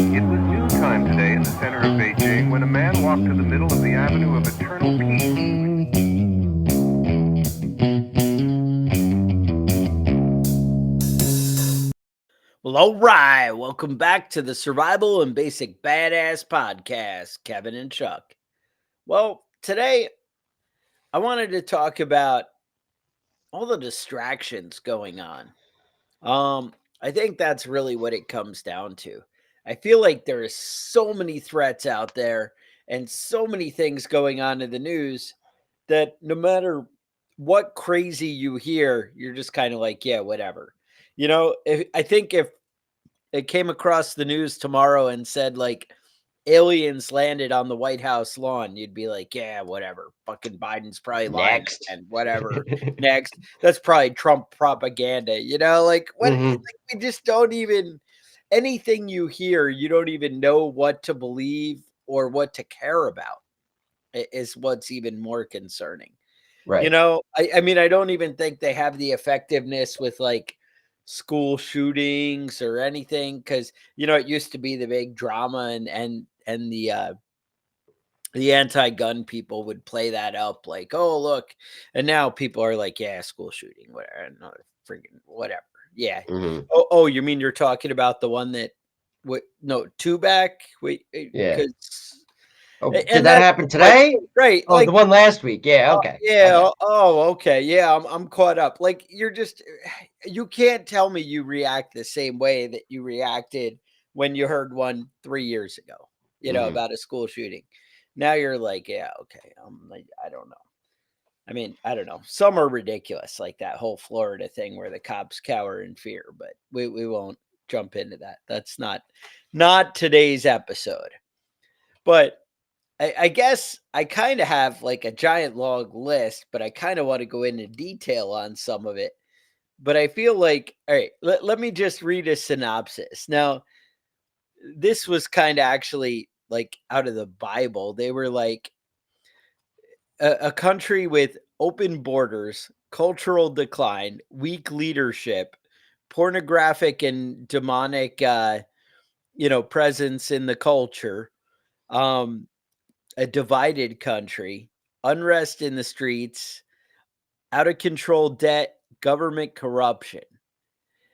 It was noontime today in the center of Beijing when a man walked to the middle of the Avenue of Eternal Peace. Well, all right. Welcome back to the Survival and Basic Badass Podcast, Kevin and Chuck. Well, today I wanted to talk about all the distractions going on. I think that's really what it comes down to. I feel like there is so many threats out there and so many things going on in the news that no matter what crazy you hear, you're just kind of like, yeah, whatever. I think if it came across the news tomorrow and said like aliens landed on the White House lawn, you'd be like, yeah, whatever. Fucking Biden's probably lying Next. and whatever. Next. That's probably Trump propaganda. Like what like Mhm. we just don't even anything you hear, you don't even know what to believe or what to care about is what's even more concerning. Right. I mean, I don't even think they have the effectiveness with like school shootings or anything because it used to be the big drama and the anti-gun people would play that up like, oh look, and now people are like, yeah, school shooting, whatever, another freaking whatever, yeah. Mhm. Oh, you mean you're talking about the one that, what? No, two back, wait, Yeah. because Oh, did and that that's happen the point, today? right? Oh, the one last week. Yeah, okay. I Yeah. got Okay. Yeah, I'm caught up. Like you're just you can't tell me you react the same way that you reacted when you heard one 3 years ago, you. Mhm. about a school shooting. Now you're like, yeah, okay. Like, I don't know. I mean, I don't know. Some are ridiculous, like that whole Florida thing where the cops cower in fear, but we won't jump into that. That's not today's episode. But I guess I kind of have like a giant long list, but I kind of want to go into detail on some of it. But I feel like, all right, let me just read a synopsis. Now, this was kind of actually like out of the Bible. They were like a country with open borders, cultural decline, weak leadership, pornographic and demonic, presence in the culture. Um, a divided country, unrest in the streets, out of control debt, government corruption.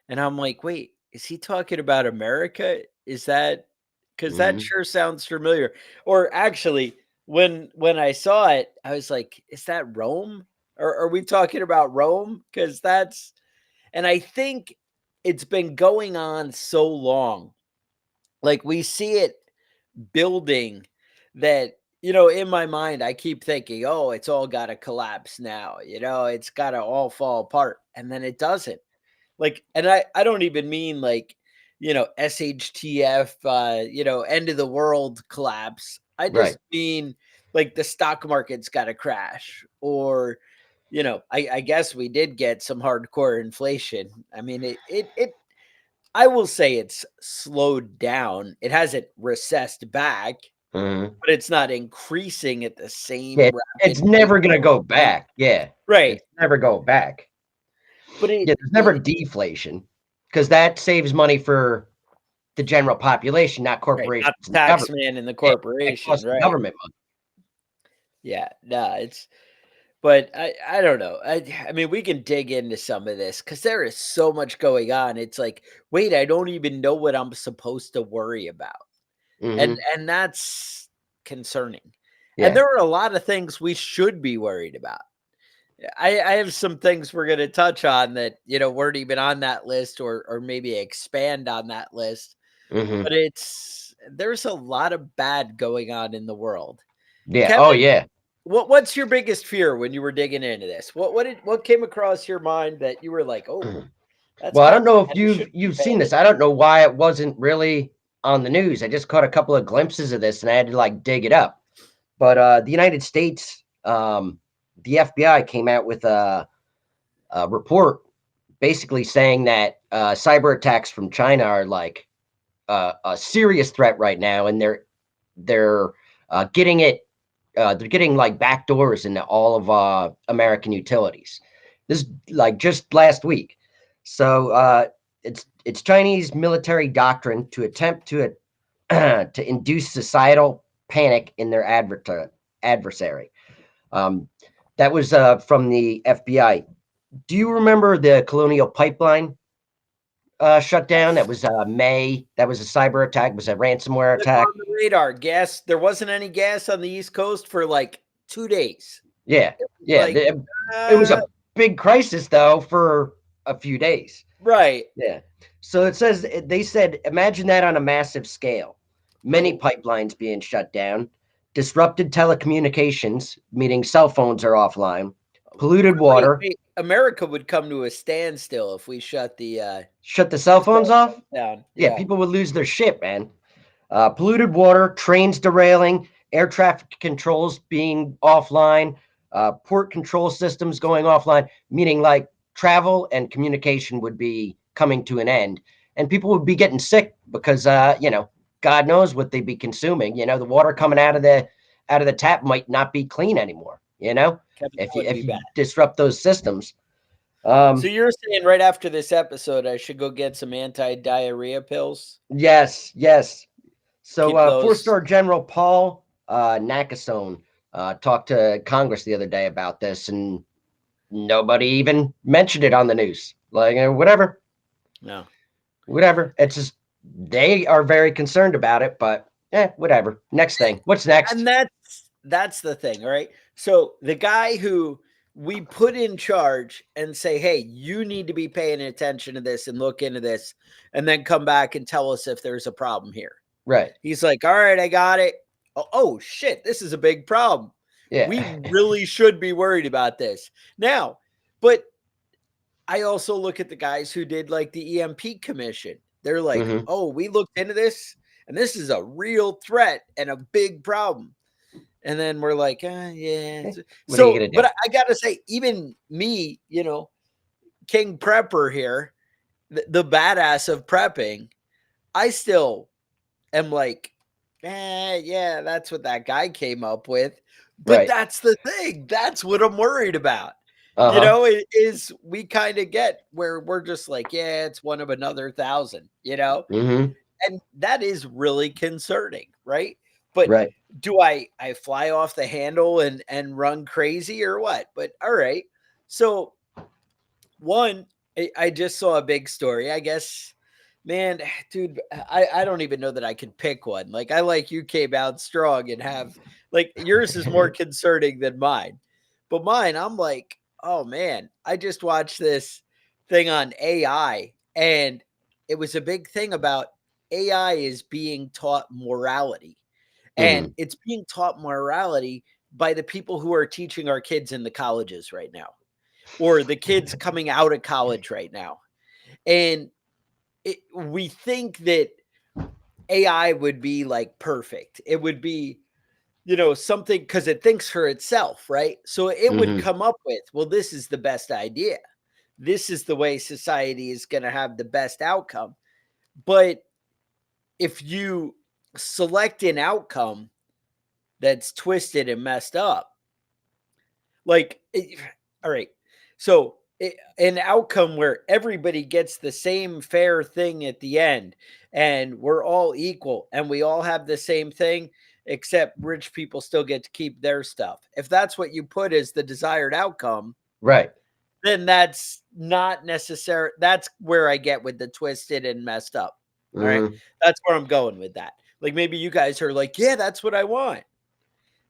And I'm like, wait, is he talking about America? Is that because that Mhm. sure sounds familiar? Or actually, when I saw it, I was like, is that Rome? Or are we talking about Rome? Because that's and I think it's been going on so long. Like we see it building that in my mind I keep thinking, oh, it's all got to collapse now, it's got to all fall apart, and then it doesn't. Like, and I don't even mean like shtf, end of the world collapse. I Right. just mean like the stock market's got to crash, or I guess we did get some hardcore inflation. I mean, it I will say it's slowed down. It hasn't recessed back, Mhm. but it's not increasing at the Yeah. same It's rapid pace never gonna that we've go seen. back. Yeah. Right. It's never go back. But Yeah, there's never deflation because that saves money for the general population, not right, not corporations the and the tax government. man and the Yeah, that corporation, costs the right. government money. Yeah, no, it's but I don't know. I mean, we can dig into some of this because there is so much going on. It's like, wait, I don't even know what I'm supposed to worry about. And Mhm. and that's concerning. And Yeah. there are a lot of things we should be worried about. I have some things we're going to touch on that weren't even on that list, or maybe expand on that list. Mhm. But there's a lot of bad going on in the world. Yeah. Oh, Kevin, yeah. what's your biggest fear when you were digging into this? What came across your mind that you were like, oh, that's Well, I kind don't of know if bad. I shouldn't be you've paying seen this. attention. I don't know why it wasn't really on the news. I just caught a couple of glimpses of this and I had to like dig it up. But the United States, the FBI came out with a report basically saying that cyber attacks from China are like a serious threat right now, and they're getting it. They're getting like backdoors into all of American utilities. This is like just last week. So it's Chinese military doctrine to attempt to to induce societal panic in their adversary. Um, that was from the FBI. Do you remember the Colonial Pipeline shutdown? That was May. That was a cyber attack. It was a ransomware Look attack. on the radar. Gas. There wasn't any gas on the East Coast for like 2 days. Yeah, yeah. Like, It was a big crisis though for a few days. right. Yeah. So it says they said, imagine that on a massive scale. Many Oh, pipelines being shut down, disrupted telecommunications, meaning cell phones are offline, polluted water. wait. America would come to a standstill if we shut the Shut the cell phones cell off. phones down. Yeah, Yeah. people would lose their shit, man. Polluted water, trains derailing, air traffic controls being offline, port control systems going offline, meaning like travel and communication would be coming to an end, and people would be getting sick because God knows what they'd be consuming. The water coming out of the tap might not be clean anymore. Kevin, that If you would if be you bad. disrupt those systems. So you're saying right after this episode, I should go get some anti-diarrhea pills? Yes, yes. So, Keep those. four-star General Paul Nakasone talked to Congress the other day about this, and nobody even mentioned it on the news. Like, whatever, No. whatever. It's just they are very concerned about it, but whatever. Next thing. What's next? And that's the thing, right? So the guy who we put in charge and say, hey, you need to be paying attention to this and look into this, and then come back and tell us if there's a problem here. Right. He's like, all right, I got it. Oh shit, this is a big problem. Yeah. We really should be worried about this. Now, but I also look at the guys who did like the EMP commission. They're like, Mhm. oh, we looked into this and this is a real threat and a big problem. And then we're like, yeah. What are you So, gonna do? but I got to say, even me, King Prepper here, the badass of prepping, I still am like, yeah, that's what that guy came up with. But Right. that's the thing. That's what I'm worried about. Uh-huh. It is we kind of get where we're just like, yeah, it's one of another thousand, Mhm. and that is really concerning, right? But Right. do I fly off the handle and run crazy or what? But all right. So one, I just saw a big story. I guess, man, dude, I don't even know that I could pick one. Like I like you came out strong and have like yours is more concerning than mine. But mine, I'm like, oh man, I just watched this thing on AI and it was a big thing about AI is being taught morality. And Mhm. it's being taught morality by the people who are teaching our kids in the colleges right now or the kids coming out of college right now. And we think that AI would be like perfect. It would be, something because it thinks for itself, right? So it would Mhm. come up with, well, this is the best idea. This is the way society is going to have the best outcome. But if you select an outcome that's twisted and messed up, like, all right. So an outcome where everybody gets the same fair thing at the end and we're all equal and we all have the same thing, except rich people still get to keep their stuff. If that's what you put as the desired outcome, Right. then that's not necessary. That's where I get with the twisted and messed up. All right. Mhm. That's where I'm going with that. Like maybe you guys are like, yeah, that's what I want.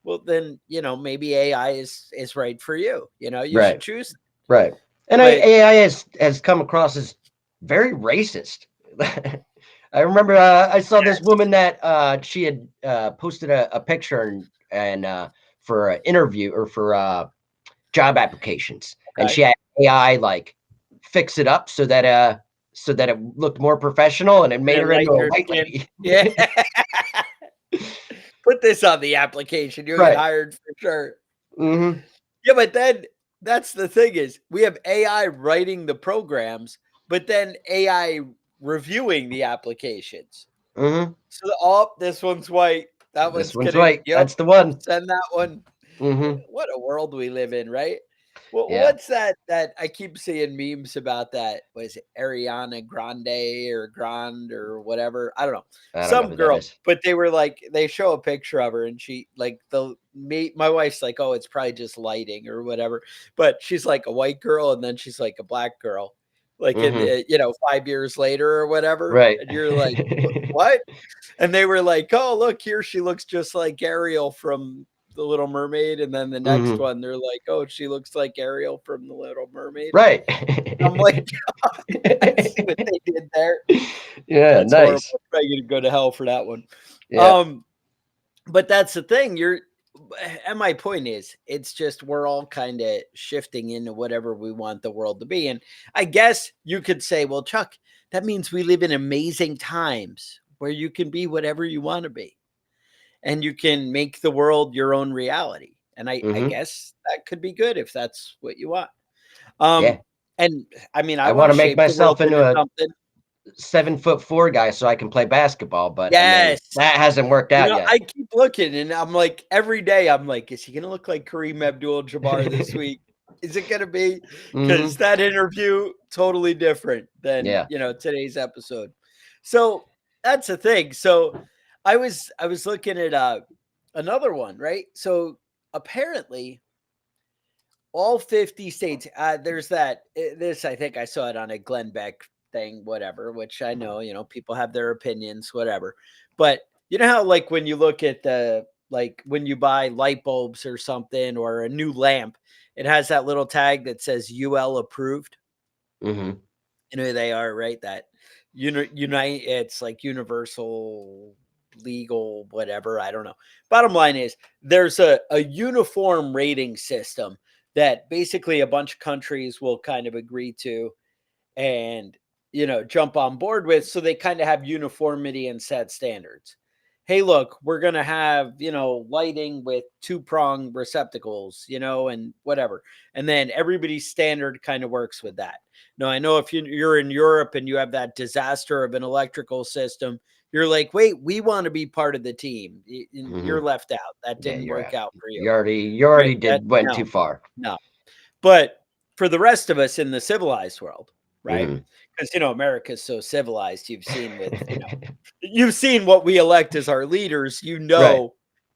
Well, then, maybe AI is right for you. You should Right. choose. Right. And But AI has come across as very racist. I remember I saw this yes, woman that she had posted a picture and for an interview or for job applications, and okay. she had AI like fix it up so that it looked more professional, and it And made then her into lighten a your white skin. lady. Yeah. Put this on the application. You'll get Right. hired for sure. Hmm. Yeah, but then that's the thing is we have AI writing the programs, but then AI reviewing the applications. Hmm. So, oh, this one's white. That This one's one's gonna, white. yep, That's the one. send that one. Hmm. What a world we live in, right? Well, Yeah, what's that I keep seeing memes about that? Was it Ariana Grande or Grande or whatever? I don't know. I don't know Some who that girl, is. but they were like they show a picture of her and she like my wife's like, "Oh, it's probably just lighting or whatever." But she's like a white girl and then she's like a black girl. Like in Hmm. the, 5 years later or whatever. Right. And you're like, "What?" And they were like, "Oh, look here, she looks just like Ariel from The Little Mermaid." And then the next Hmm. one, they're like, "Oh, she looks like Ariel from The Little Mermaid." Right. I'm like, I see what they did there. Yeah, That's horrible. nice. I'm probably gonna go to hell for that one. Yeah. Um, but that's the thing. And my point is, it's just we're all kind of shifting into whatever we want the world to be. And I guess you could say, well, Chuck, that means we live in amazing times where you can be whatever you want to be and you can make the world your own reality. And I Hmm. guess that could be good if that's what you want. Yeah. And I mean, I I want want to to make shape the world myself into into a something. 7'4" guy so I can play basketball, but I mean Yes. that hasn't worked out I yet. keep looking and I'm like, every day, I'm like, is he going to look like Kareem Abdul Jabbar this week? Is it going to be? Because Hmm. that interview, totally different than, Yeah. today's episode. So that's the thing. So I was looking at another one, right? So apparently, all 50 states, there's this, I think I saw it on a Glenn Beck thing, whatever, which I know, people have their opinions, whatever. But you know how, like, when you look at like when you buy light bulbs or something or a new lamp, it has that little tag that says UL approved. Hmm. You know who they are, right? That unite, it's like universal legal, whatever. I don't know. Bottom line is there's a uniform rating system that basically a bunch of countries will kind of agree to and jump on board with, so they kind of have uniformity and set standards. Hey, look, we're going to have lighting with two-prong receptacles, and whatever, and then everybody's standard kind of works with that. Now, I know if you're in Europe and you have that disaster of an electrical system, you're like, wait, we want to be part of the team. Hmm. You're left out. That Yeah, didn't work out for you, you right? already That went no, too far. no. But for the rest of us in the civilized world, right? Hmm. Because America's so civilized. You've seen what we elect as our leaders. Right.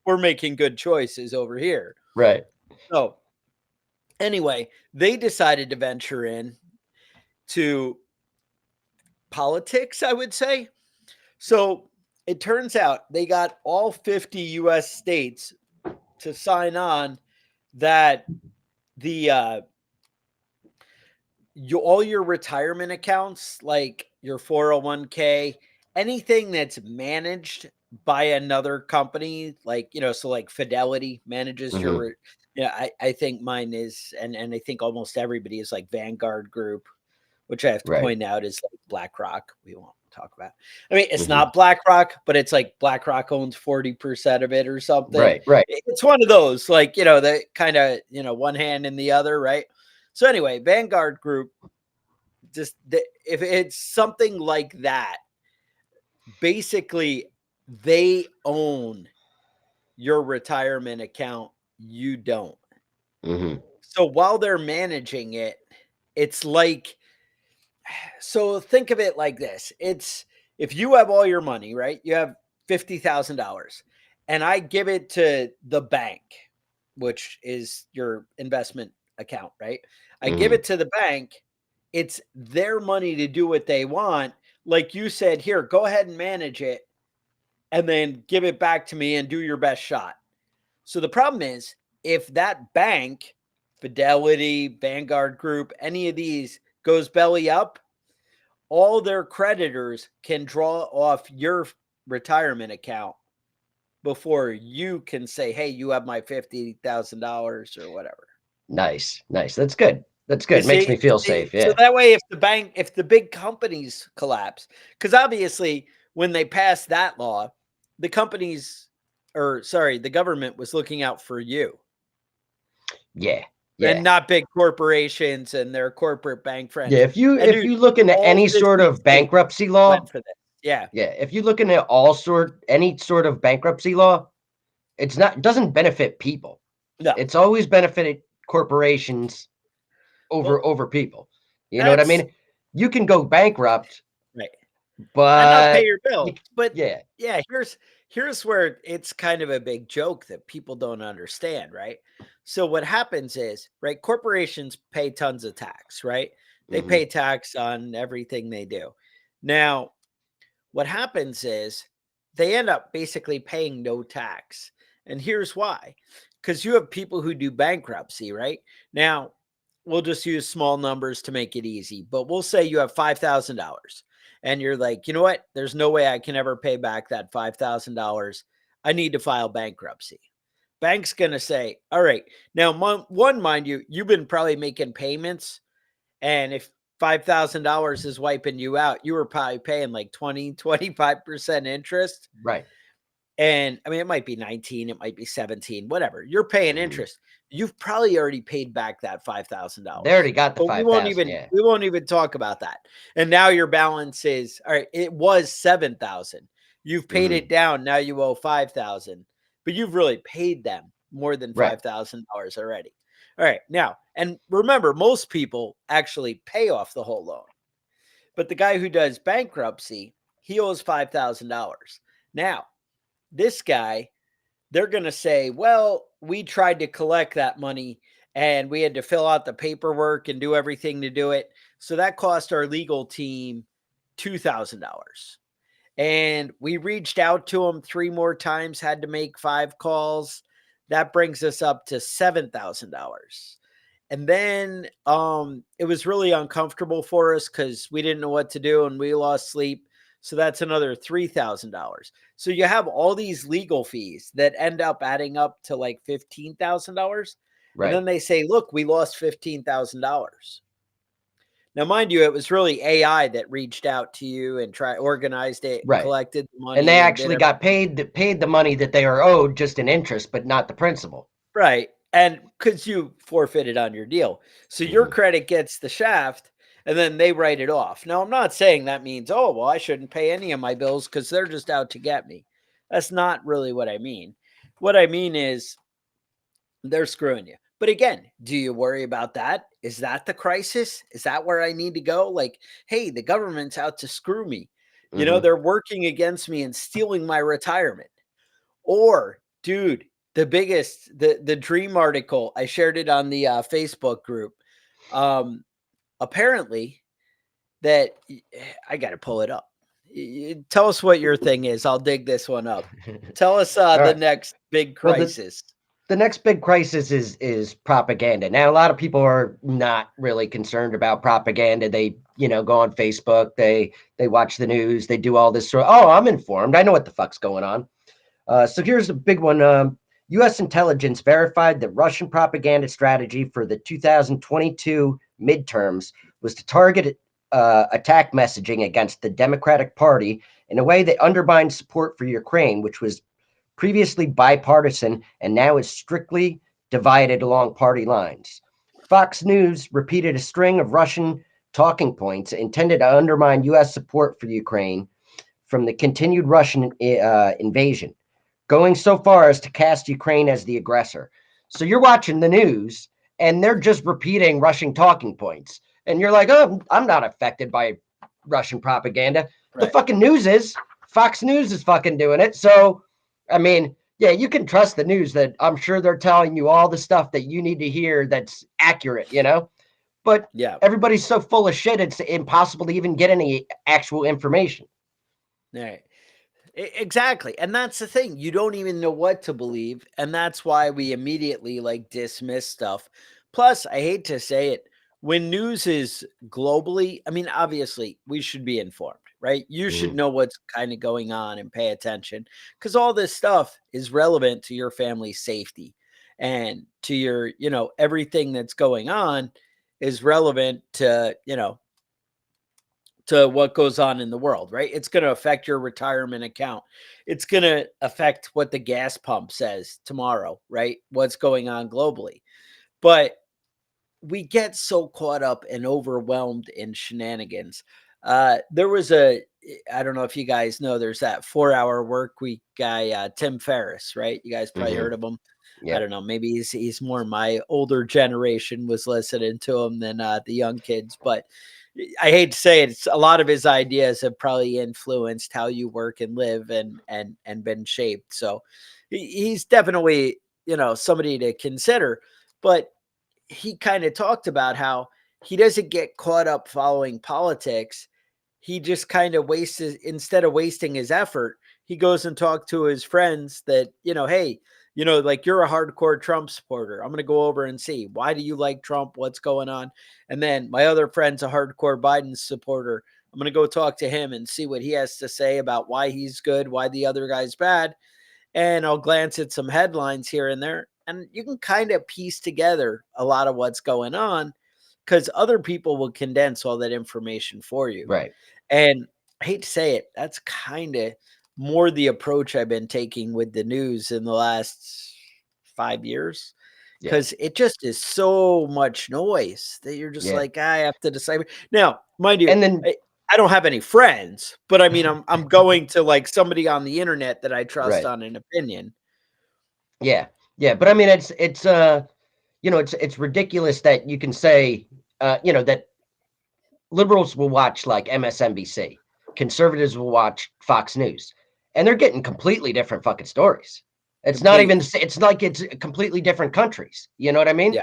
We're making good choices over here. Right. So anyway, they decided to venture in to politics, I would say. So it turns out they got all 50 US states to sign on that the all your retirement accounts, like your 401k, anything that's managed by another company, like, so like Fidelity manages Hmm. yeah, I think mine is, and I think almost everybody is like Vanguard Group, which I have to Right. point out is like BlackRock. We won't talk about. I mean, it's Hmm. not BlackRock, but it's like BlackRock owns 40% of it or something. Right. Right. It's one of those, like, the kind of, one hand in the other, right? So anyway, Vanguard Group, if it's something like that, basically they own your retirement account. You don't. Hmm. So while they're managing it, it's like, so think of it like this. It's, if you have all your money, right? You have $50,000 and I give it to the bank, which is your investment account, right? I give Hmm. it to the bank. It's their money to do what they want. Like you said, here, go ahead and manage it and then give it back to me and do your best shot. So the problem is, if that bank, Fidelity, Vanguard Group, any of these goes belly up, all their creditors can draw off your retirement account before you can say, hey, you have my $50,000 or whatever. Nice. Nice. That's good. That's You good. Makes me see, feel safe. so Yeah. that way, if the big companies collapse, because obviously when they passed that law, the companies, or sorry, the government was looking out for you Yeah. and Yeah. not big corporations and their corporate bank Yeah. friends. And If dude, you look into all any sort 50 of states bankruptcy went law, for this. Yeah. yeah, if you look into any sort of bankruptcy law, it doesn't benefit people. No. It's always benefited corporations over Well, over people. You know what I that's mean? You can go bankrupt, right. And not pay but your you, bill. But yeah. yeah, here's where it's kind of a big joke that people don't understand, right? So what happens is, right, corporations pay tons of tax, right? They Hmm. pay tax on everything they do. Now, what happens is they end up basically paying no tax. And here's why. Because you have people who do bankruptcy, right? Now, we'll just use small numbers to make it easy, but we'll say you have $5,000 and you're like, you know what? There's no way I can ever pay back that $5,000. I need to file bankruptcy. Bank's going to say, all right. Now, one, mind you, you've been probably making payments, and if $5,000 is wiping you out, you were probably paying like 20, 25% interest. Right. And I mean, it might be 19, it might be 17, whatever. You're paying Hmm. interest. You've probably already paid back that They $5,000. already got the But 5,000. Yeah. we won't even talk about that. And now your balance is all right, it was 7,000. You've paid Hmm. it down, now you owe 5,000. But you've really paid them more than Right. $5,000 already. All right. Now, and remember, most people actually pay off the whole loan. But the guy who does bankruptcy, he owes $5,000. Now, this guy, they're going to say, well, we tried to collect that money and we had to fill out the paperwork and do everything to do it. So that cost our legal team $2,000. And we reached out to him 3 more times, had to make 5 calls. That brings us up to $7,000. And then it was really uncomfortable for us because we didn't know what to do and we lost sleep. So that's another $3,000. So you have all these legal fees that end up adding up to like $15,000. And Right. then they say, look, we lost $15,000. Now, mind you, it was really AI that reached out to you and organized it and Right. collected the And they money and did actually got everything. paid the money that they are owed just in interest, but not the principal. Right. And because you forfeited on your deal. So your Hmm. credit gets the shaft and then they write it off. Now, I'm not saying that means, oh, well, I shouldn't pay any of my bills because they're just out to get me. That's not really what I mean. What I mean is they're screwing you. But again, do you worry about that? Is that the crisis? Is that where I need to go? Like, hey, the government's out to screw me. Hmm. They're working against me and stealing my retirement. Or, dude, the dream article, I shared it on the Facebook group. Um, Apparently, that I got to pull it up. Tell us what your thing is. I'll dig this one up. Tell us All the right. next big Well, crisis. the next big crisis is propaganda. Now, a lot of people are not really concerned about propaganda. They, go on Facebook, they watch the news, they do all this sort of, oh, I'm informed. I know what the fuck's going on. So here's the big one. U.S. intelligence verified that Russian propaganda strategy for the 2022 midterms was to target attack messaging against the Democratic Party in a way that undermined support for Ukraine, which was previously bipartisan and now is strictly divided along party lines. Fox News repeated a string of Russian talking points intended to undermine U.S. support for Ukraine from the continued Russian invasion, going so far as to cast Ukraine as the aggressor. So you're watching the news and they're just repeating Russian talking points. And you're like, oh, I'm not affected by Russian propaganda. The Right. fucking news is. Fox News is fucking doing it. So, I mean, yeah, you can trust the news that I'm sure they're telling you all the stuff that you need to hear that's accurate. But Yeah. everybody's so full of shit, it's impossible to even get any actual information. Right. Exactly. And that's the thing. You don't even know what to believe. And that's why we immediately like dismiss stuff. Plus, I hate to say it, when news is globally, I mean, obviously, we should be informed, right? You should Mhm. know what's kind of going on and pay attention because all this stuff is relevant to your family's safety and to your, everything that's going on is relevant to what goes on in the world, right? It's going to affect your retirement account. It's going to affect what the gas pump says tomorrow, right? What's going on globally. But we get so caught up and overwhelmed in shenanigans. There was I don't know if you guys know, there's that 4 Hour Work Week guy, Tim Ferriss, right? You guys probably Mhm. heard of him. I don't know, maybe he's more my older generation was listening to him than the young kids. But I hate to say it, it's a lot of his ideas have probably influenced how you work and live and been shaped. So he's definitely, somebody to consider. But he kind of talked about how he doesn't get caught up following politics. He just kind of wastes instead of wasting his effort, he goes and talks to his friends that, hey, like you're a hardcore Trump supporter. I'm going to go over and see, why do you like Trump? What's going on? And then my other friend's a hardcore Biden supporter. I'm going to go talk to him and see what he has to say about why he's good, why the other guy's bad. And I'll glance at some headlines here and there. And you can kind of piece together a lot of what's going on because other people will condense all that information for you. Right. And I hate to say it, that's kind of more the approach I've been taking with the news in the last 5 years, Yeah. because it just is so much noise that you're just Yeah. like, I have to decipher. Now, mind you, And then I don't have any friends, but I mean, I'm going to like somebody on the internet that I trust right. on an opinion. Yeah. Yeah. But I mean, it's it's ridiculous that you can say, that liberals will watch like MSNBC, conservatives will watch Fox News, and they're getting completely different fucking stories. It's not even, Completely. it's like it's completely different countries. You know what I mean? Yeah.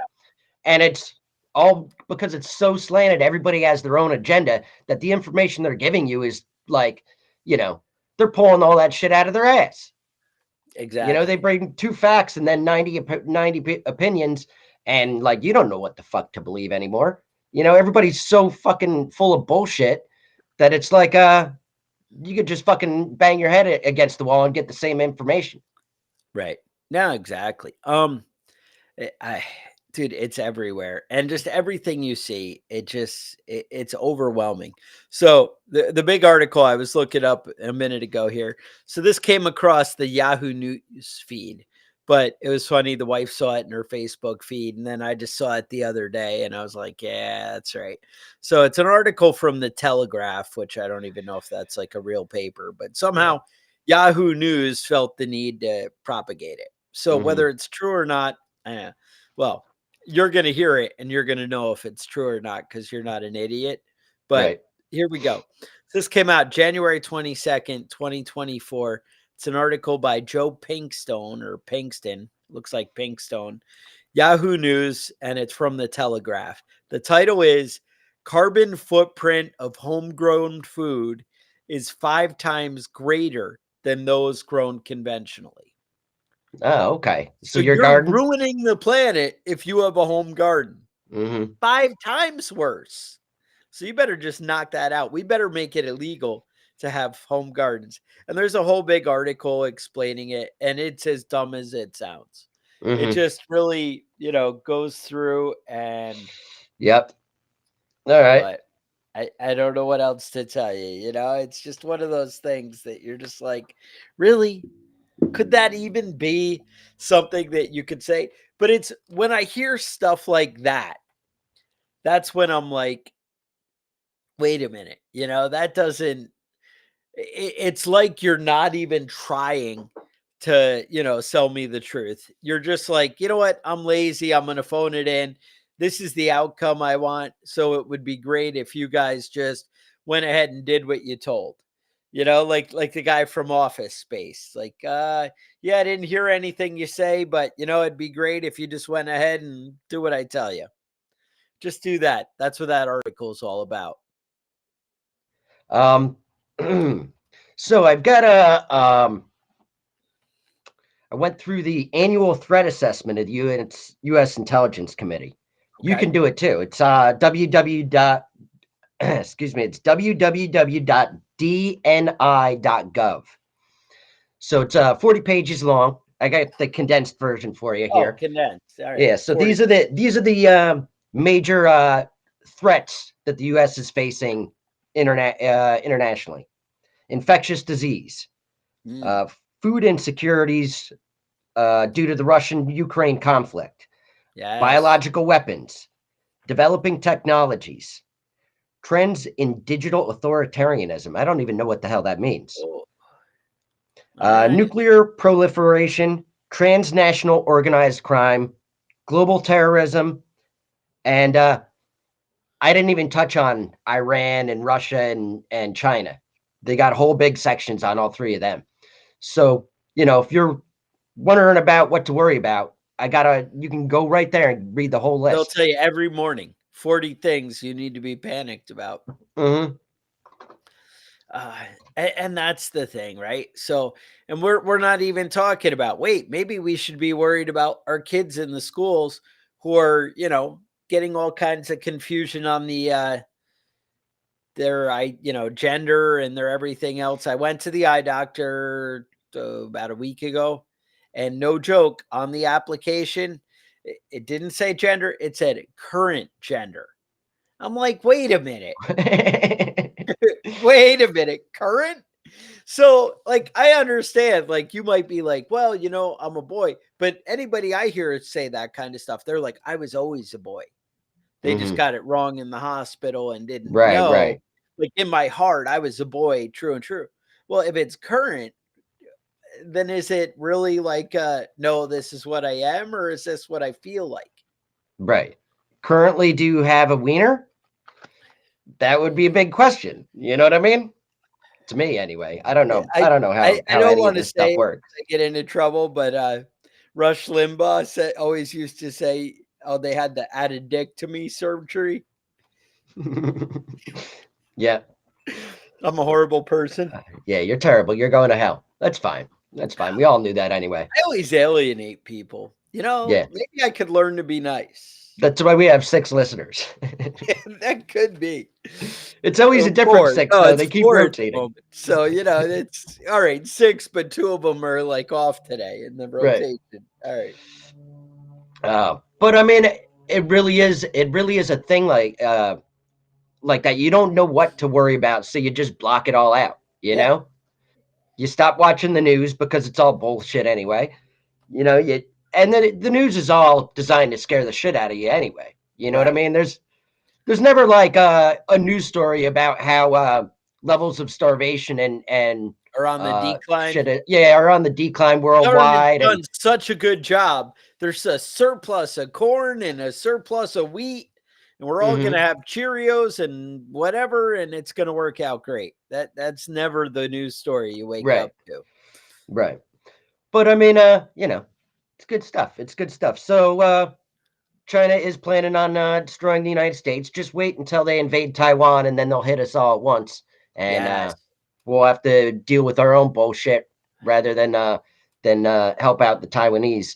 And it's all because it's so slanted. Everybody has their own agenda that the information they're giving you is like, they're pulling all that shit out of their ass. Exactly. They bring 2 facts and then 90 opinions, and like you don't know what the fuck to believe anymore. Everybody's so fucking full of bullshit that it's like you could just fucking bang your head against the wall and get the same information. Right. No, exactly. I dude, it's everywhere. And just everything you see, it's overwhelming. So the big article I was looking up a minute ago here. So this came across the Yahoo News feed, but it was funny. The wife saw it in her Facebook feed, and then I just saw it the other day, and I was like, yeah, that's right. So it's an article from the Telegraph, which I don't even know if that's like a real paper, but somehow Yahoo News felt the need to propagate it. So whether it's true or not, well, you're going to hear it and you're going to know if it's true or not because you're not an idiot. But Right. here we go. This came out January 22nd, 2024. It's an article by Joe Pinkstone or Pinkston. Looks like Pinkstone. Yahoo News, and it's from the Telegraph. The title is Carbon Footprint of Homegrown Food is 5 times greater than those grown conventionally. Oh, okay. So So your you're garden? ruining the planet if you have a home garden. Mm-hmm. 5 times worse. So you better just knock that out. We better make it illegal to have home gardens. And there's a whole big article explaining it, and it's as dumb as it sounds. It Mm-hmm. just really, goes through and Yep. All right. but I don't know what else to tell you. It's just one of those things that you're just like, really? Could that even be something that you could say? But it's when I hear stuff like that, that's when I'm like, wait a minute, that doesn't, it's like you're not even trying to, sell me the truth. You're just like, you know what? I'm lazy. I'm going to phone it in. This is the outcome I want. So it would be great if you guys just went ahead and did what you told. Like the guy from Office Space. Like, yeah, I didn't hear anything you say, but it'd be great if you just went ahead and do what I tell you. Just do that. That's what that article is all about. So I've got I went through the annual threat assessment of the U.S. Intelligence Committee. You Okay. can do it too. It's excuse me, it's www.dni.gov. So it's 40 pages long. I got the condensed version for you Oh, here. condensed. All right. Yeah, so 40. these are the major threats that the U.S. is facing internationally: infectious disease, Mm, food insecurities due to the Russian-Ukraine conflict, yes. biological weapons, developing technologies, trends in digital authoritarianism. I don't even know what the hell that means. Oh, all right. Nuclear proliferation transnational organized crime, global terrorism, and I didn't even touch on Iran and Russia and China. They got whole big sections on all three of them. So, if you're wondering about what to worry about, you can go right there and read the whole They'll list. tell you every morning 40 things you need to be panicked about. Mm-hmm. And that's the thing, right? So, and we're not even talking about, wait, maybe we should be worried about our kids in the schools who are, getting all kinds of confusion on their gender and their everything else. I went to the eye doctor about a week ago, and no joke, on the application, it didn't say gender, it said current gender. I'm like, wait a minute. Wait a minute, current? So, like, I understand, like, you might be like, well, I'm a boy, but anybody I hear say that kind of stuff, they're like, I was always a boy. They just Mm-hmm. got it wrong in the hospital and didn't Right, know. right, Like, in my heart, I was a boy, true and true. Well, if it's current, then is it really like, no, this is what I am, or is this what I feel like? right. Currently, do you have a wiener? That would be a big question. You know what I mean? To me, anyway. I don't Yeah, know. I don't know I how don't any of want to this stuff say works. to get into trouble, but Rush Limbaugh always used to say, "Oh, they had the added dick to me surgery." Yeah, I'm a horrible person. yeah. You're terrible. You're going to hell. That's fine. That's fine. We all knew that anyway. I always alienate people. Yeah, Maybe I could learn to be nice. that's why we have 6 listeners. That could be. It's always a different Four. six, No, though. it's They keep four at the rotating. moment. So, it's all right. Six, but two of them are like off today in the Right. rotation. All right. But I mean, it really is. It really is a thing like that. You don't know what to worry about, so you just block it all out. Yeah. You stop watching the news because it's all bullshit anyway. You and then the news is all designed to scare the shit out of you anyway. You know what I Right. mean? There's never like a news story about how levels of starvation and Or on the decline. yeah, are on the decline Government's worldwide. done And such a good job. There's a surplus of corn and a surplus of wheat, and we're all going to Mhm, have Cheerios and whatever, and it's going to work out great. That's never the news story you wake right, up to. right. But I mean, it's good stuff. It's good stuff. So China is planning on destroying the United States. Just wait until they invade Taiwan, and then they'll hit us all at once, and Yes. we'll have to deal with our own bullshit rather than help out the Taiwanese.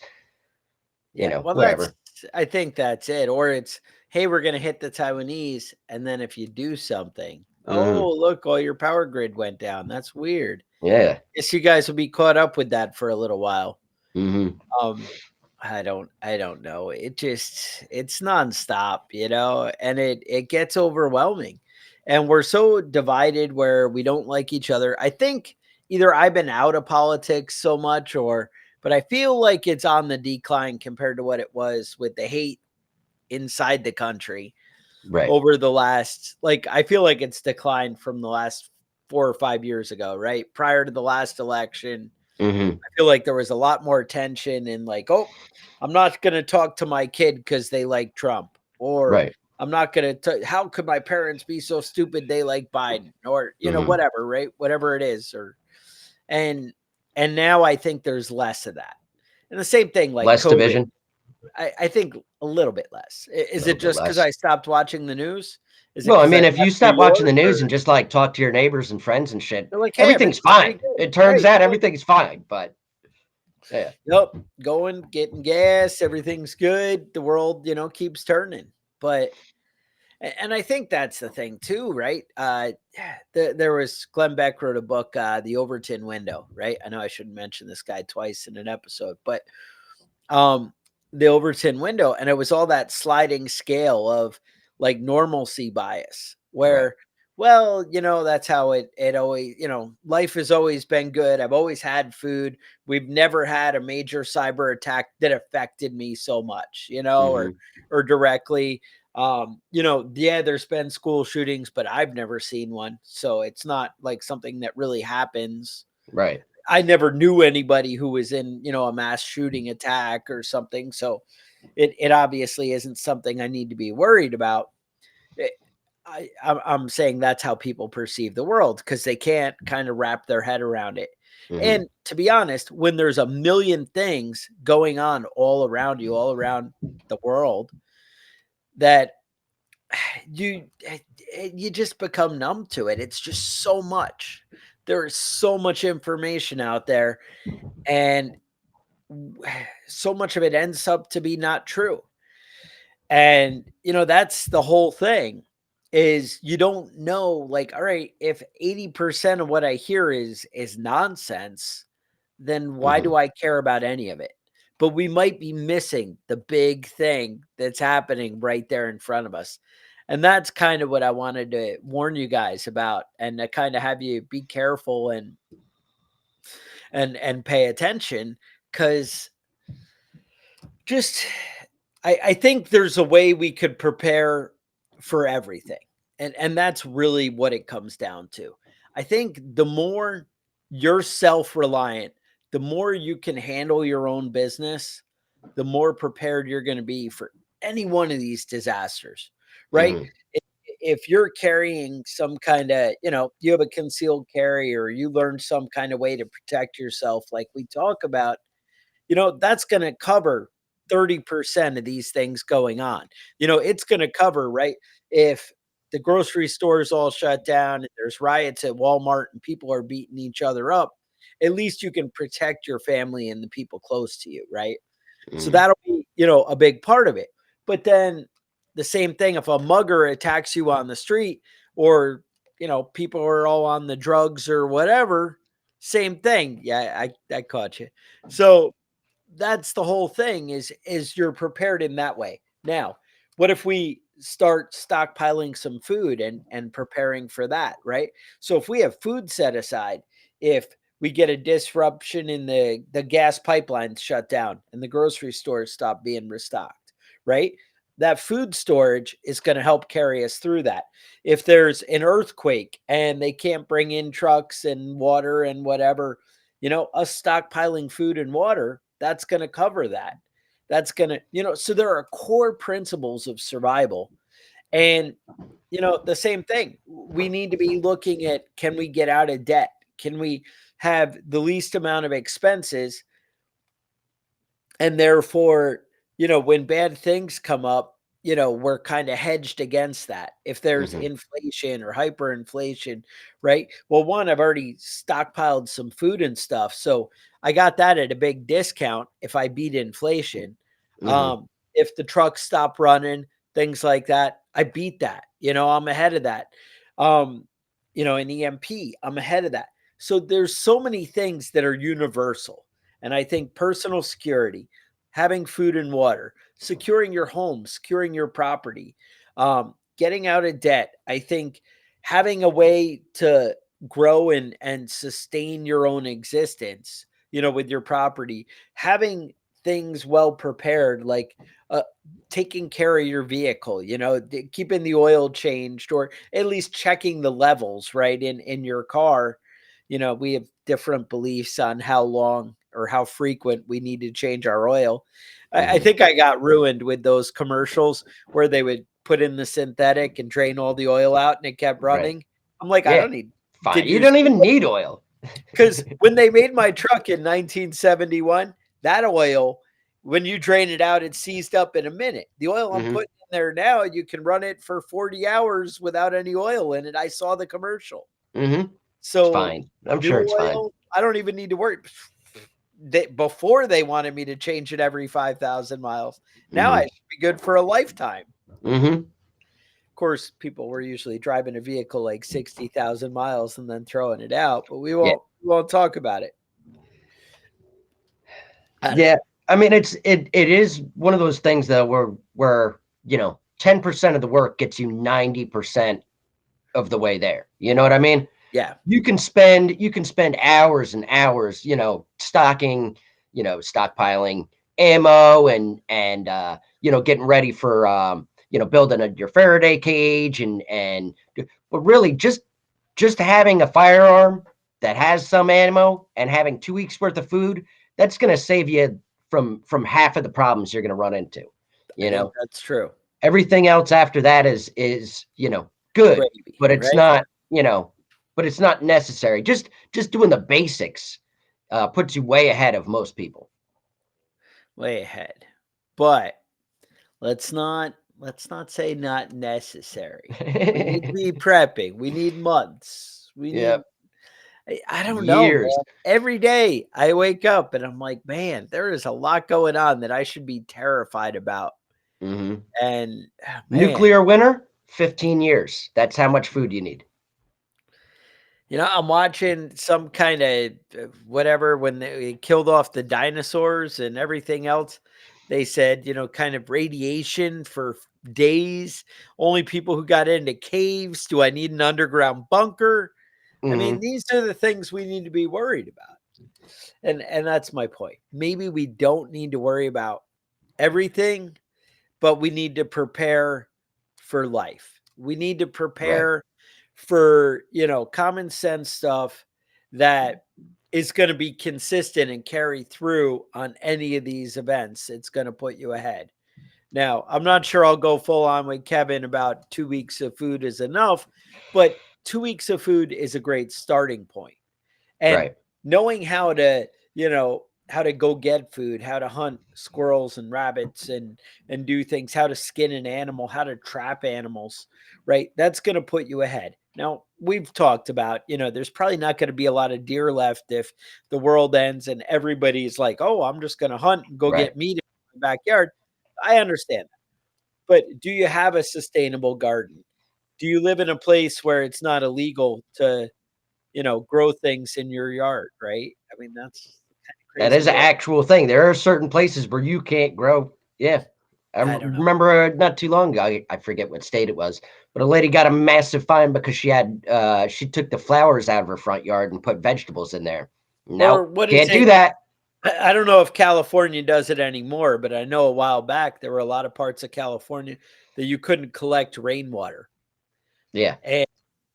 Yeah. Well, Whatever. I think that's it. Or it's, hey, we're going to hit the Taiwanese, and then if you do something, Hmm. oh, look, all your power grid went down. That's weird. Yeah. Guess you guys will be caught up with that for a little while. Hmm. Um, I don't know. It's nonstop, and it gets overwhelming. And we're so divided where we don't like each other. I think either I've been out of politics so much but I feel like it's on the decline compared to what it was with the hate inside the country Right. over the last, like, I feel like it's declined from the last 4 or 5 years ago, right? Prior to the last election, Hmm. I feel like there was a lot more tension and like, oh, I'm not going to talk to my kid because they like Trump, or Right. I'm not going to. How could my parents be so stupid they like Biden, or Hmm. whatever, right? Whatever it is, and and now I think there's less of that. And the same thing like Less COVID. division. I think a little bit less. A Is little it bit just because less. I stopped watching the news? Is it Well, I because I mean, if left you New stop watching the York, news or and just like talk to your neighbors and friends and shit, they're like, hey, everything's everything's pretty fine. good, It turns right? out everything's fine. But yeah. Yep, going, getting gas, everything's good. The world, keeps turning. But and I think that's the thing too, right? There was Glenn Beck wrote a book, The Overton Window, right? I know I shouldn't mention this guy twice in an episode, but um the Overton window, and it was all that sliding scale of like normalcy bias, Right. where, well, that's how it always, life has always been good. I've always had food. We've never had a major cyber attack that affected me so much, Hmm. or directly. Yeah, there's been school shootings, but I've never seen one, so it's not like something that really happens. Right. I never knew anybody who was in, a mass shooting attack or something. So it obviously isn't something I need to be worried about. It, I'm saying that's how people perceive the world because they can't kind of wrap their head around it. Mhm. And to be honest, when there's a million things going on all around you, all around the world, that you you just become numb to it. It's just so much. There is so much information out there, and so much of it ends up to be not true. And that's the whole thing, is you don't know, like, all right, if 80% of what I hear is nonsense, then why Mhm. do I care about any of it? But we might be missing the big thing that's happening right there in front of us. And that's kind of what I wanted to warn you guys about, and to kind of have you be careful and pay attention, because just I think there's a way we could prepare for everything. And that's really what it comes down to. I think the more you're self-reliant, the more you can handle your own business, the more prepared you're going to be for any one of these disasters, right? Mhm. If, if you're carrying some kind of, you have a concealed carry, or you learn some kind of way to protect yourself, like we talk about, that's going to cover 30% of these things going on. It's going to cover, right? If the grocery stores all shut down and there's riots at Walmart and people are beating each other up, at least you can protect your family and the people close to you, right? So Mhm. that'll be, a big part of it. But then the same thing, if a mugger attacks you on the street, or, people are all on the drugs or whatever, same thing. Yeah, I caught you. So that's the whole thing, is you're prepared in that way. Now, what if we start stockpiling some food and preparing for that, right? So if we have food set aside, if we get a disruption in the gas pipelines shut down and the grocery stores stop being restocked, right? That food storage is going to help carry us through that. If there's an earthquake and they can't bring in trucks and water and whatever, us stockpiling food and water, that's going to cover that. That's going to, so there are core principles of survival. And, the same thing. We need to be looking at, can we get out of debt? Can we have the least amount of expenses? And therefore, when bad things come up, we're kind of hedged against that. If there's Mhm. inflation or hyperinflation, right? Well, one, I've already stockpiled some food and stuff. So I got that at a big discount if I beat inflation. Mhm. If the trucks stop running, things like that, I beat that. I'm ahead of that. Um, in EMP, I'm ahead of that. So there's so many things that are universal. And I think personal security, having food and water, securing your home, securing your property, getting out of debt. I think having a way to grow and sustain your own existence, with your property, having things well prepared, like uh, taking care of your vehicle, keeping the oil changed, or at least checking the levels, right, in your car. We have different beliefs on how long or how frequent we need to change our oil. I Mhm. think I got ruined with those commercials where they would put in the synthetic and drain all the oil out and it kept Right. running. I'm like, I Yeah. don't need. Fine. Did You you don't see? even need oil. Because when they made my truck in 1971, that oil, when you drain it out, it seized up in a minute. The oil I'm Mhm. putting in there now, you can run it for 40 hours without any oil in it. I saw the commercial. Mhm. It's So fine. I'm new sure it's fine. oil, I don't even need to worry. Before they wanted me to change it every 5,000 miles. Now I Mhm. should be good for a lifetime. Mhm. Of course, people were usually driving a vehicle like 60,000 miles and then throwing it out, but we Yeah. won't talk about it. I don't Yeah. know. I mean, it is one of those things though where 10% of the work gets you 90% of the way there. You know what I mean? Yeah. You can spend hours and hours, stocking, stockpiling ammo and getting ready for building your Faraday cage but really just having a firearm that has some ammo and having 2 weeks worth of food, that's going to save you from half of the problems you're going to run into. You know, That's true. everything else after that is good, Gravy, but it's right? not but it's not necessary. Just doing the basics puts you way ahead of most people. Way ahead. But let's not say not necessary. We need to be prepping. We need months. We Yeah, need I don't know, years. man. Every day I wake up and I'm like, man, there is a lot going on that I should be terrified about. Hmm. And man, Nuclear winter, 15 years. That's how much food you need. I'm watching some kind of whatever when they killed off the dinosaurs and everything else. They said, kind of radiation for days. Only people who got into caves. Do I need an underground bunker? I mean, Hmm. these are the things we need to be worried about. And that's my point. Maybe we don't need to worry about everything, but we need to prepare for life. We need to Right, prepare for, common sense stuff that is going to be consistent and carry through on any of these events. It's going to put you ahead. Now, I'm not sure I'll go full on with Kevin about 2 weeks of food is enough, but 2 weeks of food is a great starting point. And right. knowing how to go get food, how to hunt squirrels and rabbits and do things, how to skin an animal, how to trap animals, right? That's going to put you ahead. Now, we've talked about, there's probably not going to be a lot of deer left if the world ends and everybody's like, "Oh, I'm just going to hunt and go Right. get meat in my backyard." I understand that. But do you have a sustainable garden? Do you live in a place where it's not illegal to grow things in your yard, right? I mean, that's the kind of That crazy is an world. actual thing. There are certain places where you can't grow. Yeah. I I don't know. remember not too long ago, I forget what state it was, but a lady got a massive fine because she took the flowers out of her front yard and put vegetables in there. Or Nope, what is can't do it? that. I don't know if California does it anymore, but I know a while back there were a lot of parts of California that you couldn't collect rainwater. Yeah. And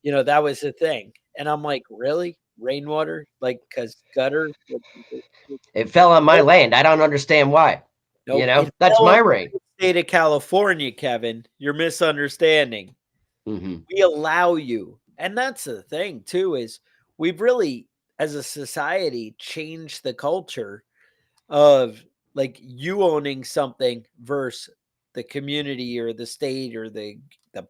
that was the thing. And I'm like, really? Rainwater? Like, because gutter? It fell on my Nope. land. I don't understand why. Nope. It That's fell my on the rain. great state of California, Kevin. You're misunderstanding. Hmm. We allow you. And that's the thing too, is we've really, as a society, changed the culture of like you owning something versus the community or the state or the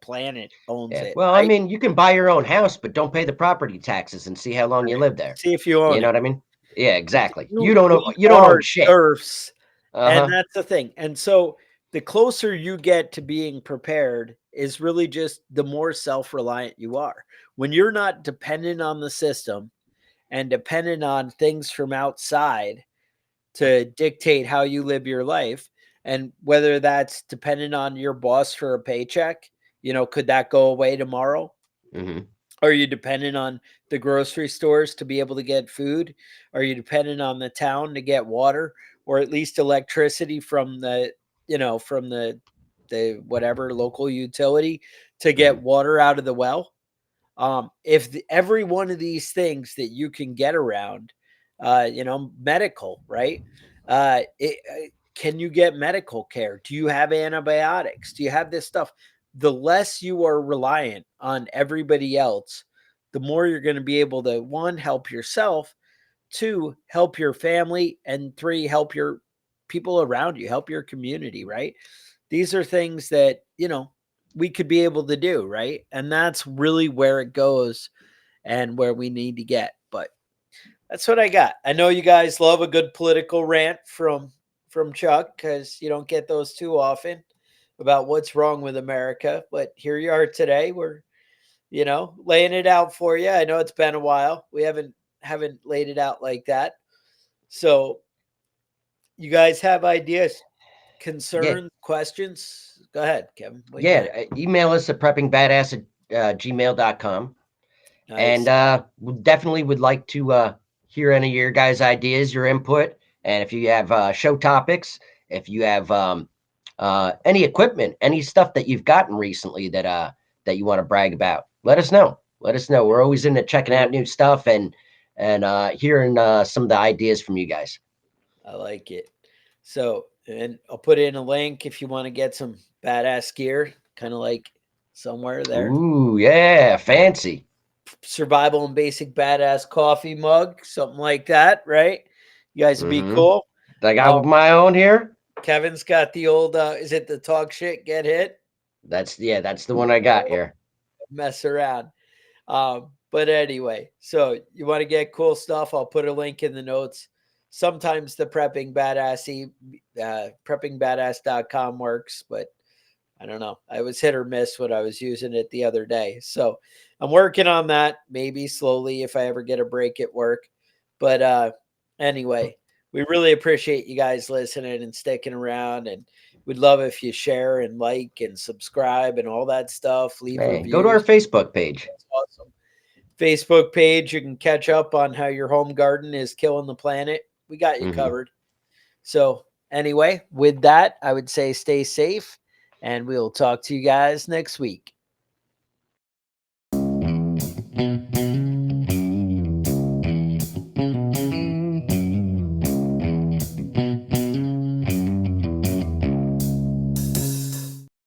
planet owns Yeah. it, Well, I right? mean, you can buy your own house, but don't pay the property taxes and see how long you live there. See if you own You know it. what I mean? Yeah, exactly. You we You don't own are shit. serfs. And Uh-huh. that's the thing. And so the closer you get to being prepared is really just the more self-reliant you are. When you're not dependent on the system and dependent on things from outside to dictate how you live your life, and whether that's dependent on your boss for a paycheck, could that go away tomorrow? Hmm. Are you dependent on the grocery stores to be able to get food? Are you dependent on the town to get water or at least electricity from the whatever local utility to get Hmm. water out of the well? If every one of these things that you can get around, medical, right? Can you get medical care? Do you have antibiotics? Do you have this stuff? The less you are reliant on everybody else, the more you're going to be able to, one, help yourself, two, help your family, and three, help your people around you, help your community, right? These are things that, we could be able to do, right? And that's really where it goes and where we need to get. But that's what I got. I know you guys love a good political rant from Chuck because you don't get those too often about what's wrong with America. But here you are today. We're laying it out for you. I know it's been a while. We haven't laid it out like that. So you guys have ideas, Yeah. concerns, questions? Go ahead, Kevin. What you got? Yeah. Email us at preppingbadass at gmail.com. And Nice. we definitely would like to hear any of your guys' ideas, your input. And if you have show topics, if you have any equipment, any stuff that you've gotten recently that you want to brag about, let us know. Let us know. We're always into checking out new stuff and hearing some of the ideas from you guys. I like it. So, and I'll put in a link if you want to get some badass gear, kind of like somewhere there. Ooh, yeah, fancy. Survival and basic badass coffee mug, something like that, right? You guys would be cool. I got my own here. Kevin's got the old is it the talk shit get hit? That's the one I got here. Mess around. But anyway, so you want to get cool stuff, I'll put a link in the notes. Sometimes the preppingbadass.com works, but I don't know. I was hit or miss when I was using it the other day. So I'm working on that, maybe slowly if I ever get a break at work. But anyway, we really appreciate you guys listening and sticking around. And we'd love if you share and like and subscribe and all that stuff. Leave reviews. Go to our Facebook page. That's awesome. Facebook page. You can catch up on how your home garden is killing the planet. We got you covered. So anyway, with that, I would say stay safe. And we'll talk to you guys next week.